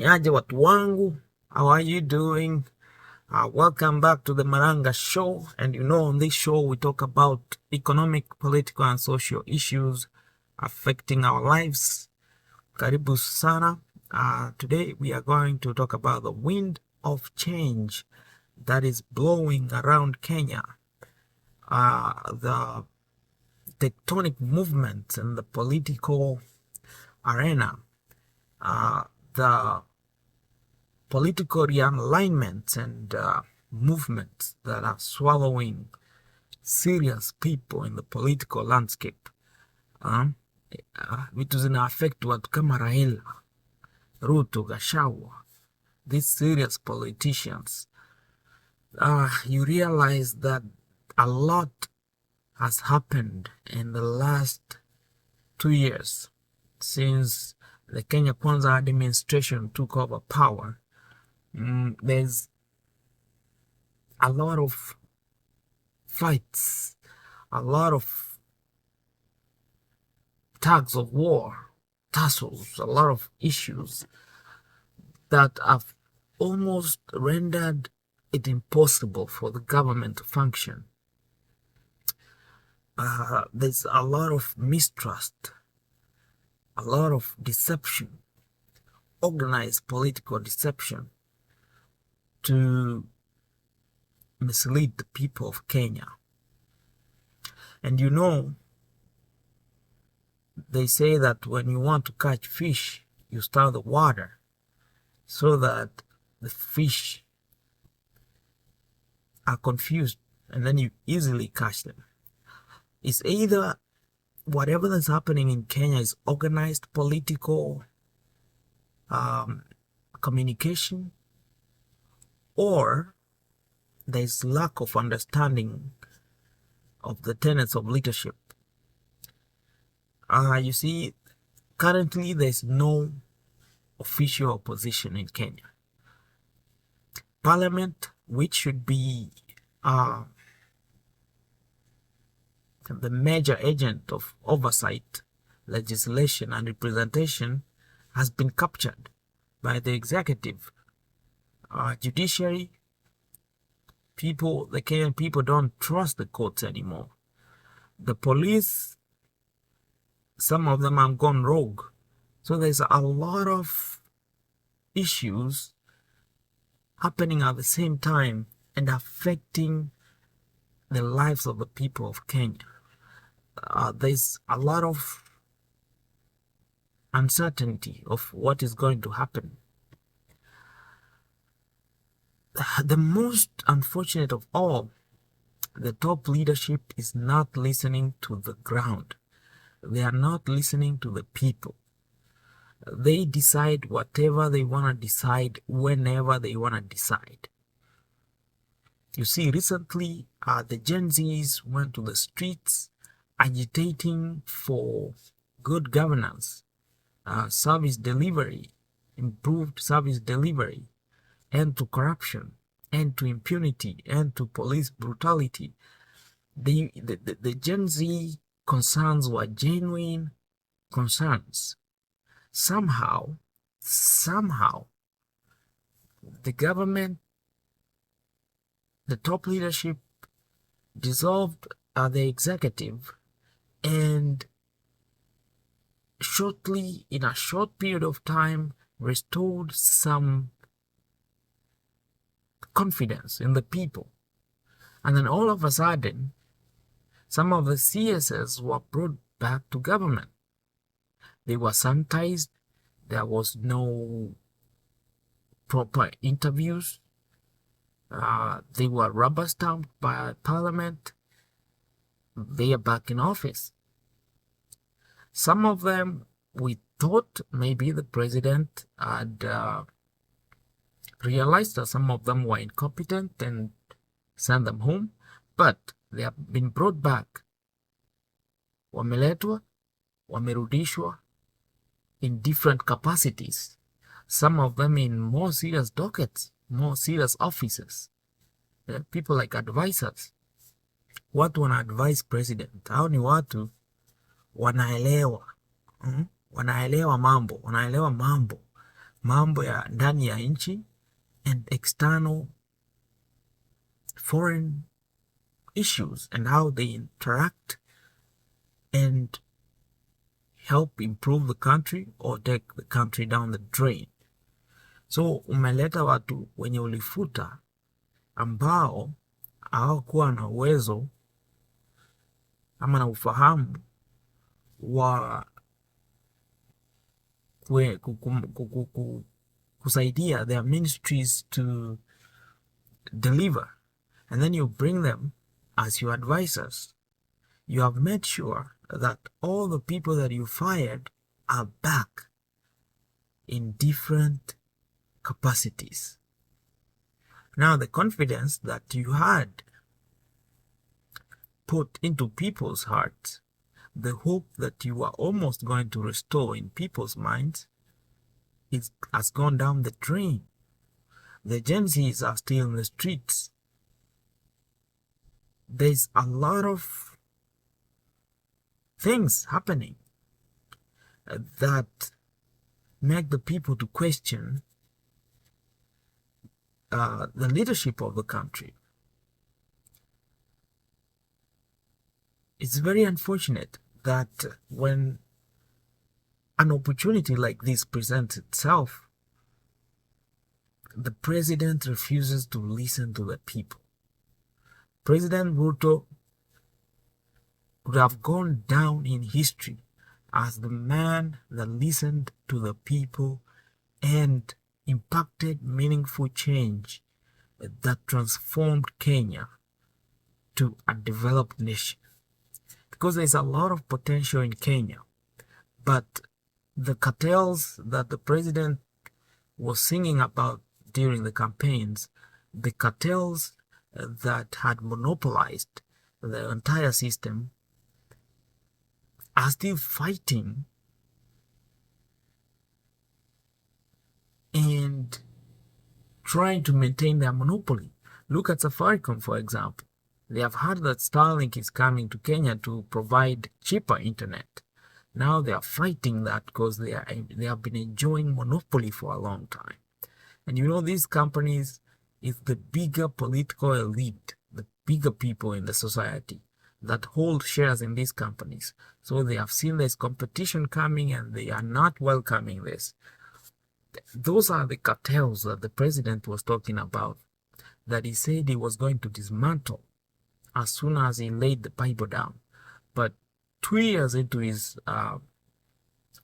Niaje watu wangu, how are you doing? Welcome back to the Maranga Show. And on this show we talk about economic, political and social issues affecting our lives. Karibu sana. Today we are going to talk about the wind of change that is blowing around Kenya. The tectonic movements in the political arena. The political realignments and movements that are swallowing serious people in the political landscape. Vitu zina affect watu kama Raila, Ruto, Gachagua, these serious politicians. You realize that a lot has happened in the last 2 years since the Kenya Kwanza administration took over power. There's a lot of fights, a lot of tugs of war, tussles, a lot of issues that have almost rendered it impossible for the government to function. There's a lot of mistrust, a lot of deception, organized political deception to mislead the people of Kenya. And they say that when you want to catch fish, you stir the water so that the fish are confused and then you easily catch them. It's either whatever that's happening in Kenya is organized political communication, or there's lack of understanding of the tenets of leadership. You see, currently there's no official opposition in Kenya. Parliament, which should be the major agent of oversight, legislation and representation, has been captured by the executive. Judiciary, the Kenyan people don't trust the courts anymore. The police, some of them have gone rogue. So there's a lot of issues happening at the same time and affecting the lives of the people of Kenya. There's a lot of uncertainty of what is going to happen. The most unfortunate of all, the top leadership is not listening to the ground. They are not listening to the people. They decide whatever they want to decide whenever they want to decide. You see, recently the Gen Zs went to the streets agitating for good governance, service delivery, improved service delivery, end to corruption, end to impunity, end to police brutality. The Gen Z concerns were genuine concerns. Somehow, the government, the top leadership dissolved the executive, and in a short period of time, restored some confidence in the people. And then all of a sudden, some of the CSs were brought back to government. They were sanitized. There was no proper interviews. They were rubber stamped by Parliament. They are back in office. Some of them, we thought maybe the president had realized that some of them were incompetent and sent them home, but they have been brought back. Wameletwa, wamerudishwa in different capacities. Some of them in more serious dockets, more serious offices. People like advisors. Watu wana advise president. Hao ni watu wanaelewa mambo, mambo ya ndani ya nchi and external foreign issues and how they interact and help improve the country or take the country down the drain. So umeleta watu wenye ulifuta ambao hawakuwa na uwezo ama na ufahamu wa kusaidia their ministries to deliver, and then you bring them as your advisors. You have made sure that all the people that you fired are back in different capacities. Now the confidence that you had put into people's hearts, the hope that you were almost going to restore in people's minds, has gone down the drain. The Gen Zs are still in the streets. There's a lot of things happening that make the people to question the leadership of the country. It's very unfortunate that when an opportunity like this presents itself, the president refuses to listen to the people. President Ruto would have gone down in history as the man that listened to the people and impacted meaningful change that transformed Kenya to a developed nation. Because there's a lot of potential in Kenya, but the cartels that the president was singing about during the campaigns, the cartels that had monopolized the entire system, are still fighting and trying to maintain their monopoly. Look at Safaricom, for example. They have heard that Starlink is coming to Kenya to provide cheaper internet. Now they are fighting that because they have been enjoying monopoly for a long time. And you know, these companies is the bigger political elite, the bigger people in the society that hold shares in these companies. So they have seen there's competition coming and they are not welcoming this. Those are the cartels that the president was talking about, that he said he was going to dismantle as soon as he laid the Bible down. But 2 years into his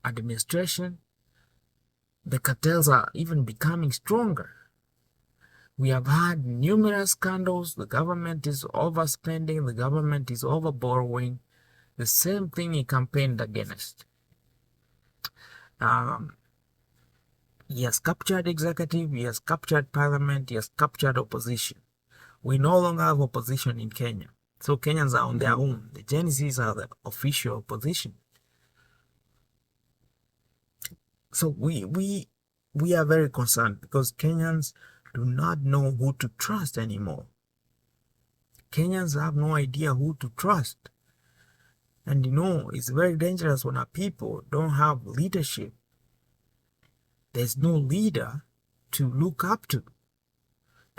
administration, the cartels are even becoming stronger. We have had numerous scandals. The government is overspending. The government is overborrowing. The same thing he campaigned against. He has captured executive. He has captured parliament. He has captured opposition. We no longer have opposition in Kenya. So Kenyans are on their own. The Gen Zs are the official opposition. So we are very concerned because Kenyans do not know who to trust anymore. Kenyans have no idea who to trust. And you know, it's very dangerous when our people don't have leadership. There's no leader to look up to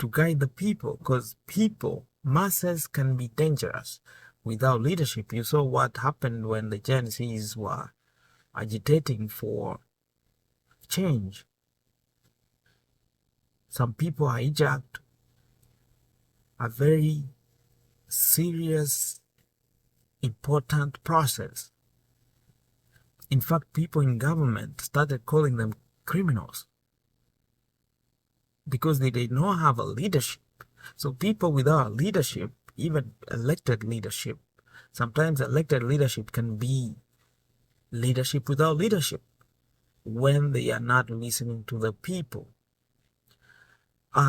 guide the people, because people, masses, can be dangerous without leadership. You saw what happened when the Gen Zs were agitating for change. Some people hijacked a very serious, important process. In fact, people in government started calling them criminals because they did not have a leadership. So people without leadership, even elected leadership, sometimes elected leadership can be leadership without leadership when they are not listening to the people.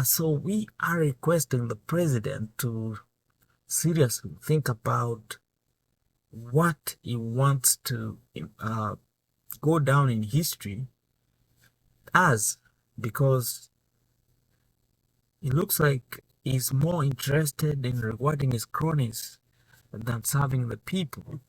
So we are requesting the president to seriously think about what he wants to go down in history as, because it looks like he's more interested in rewarding his cronies than serving the people.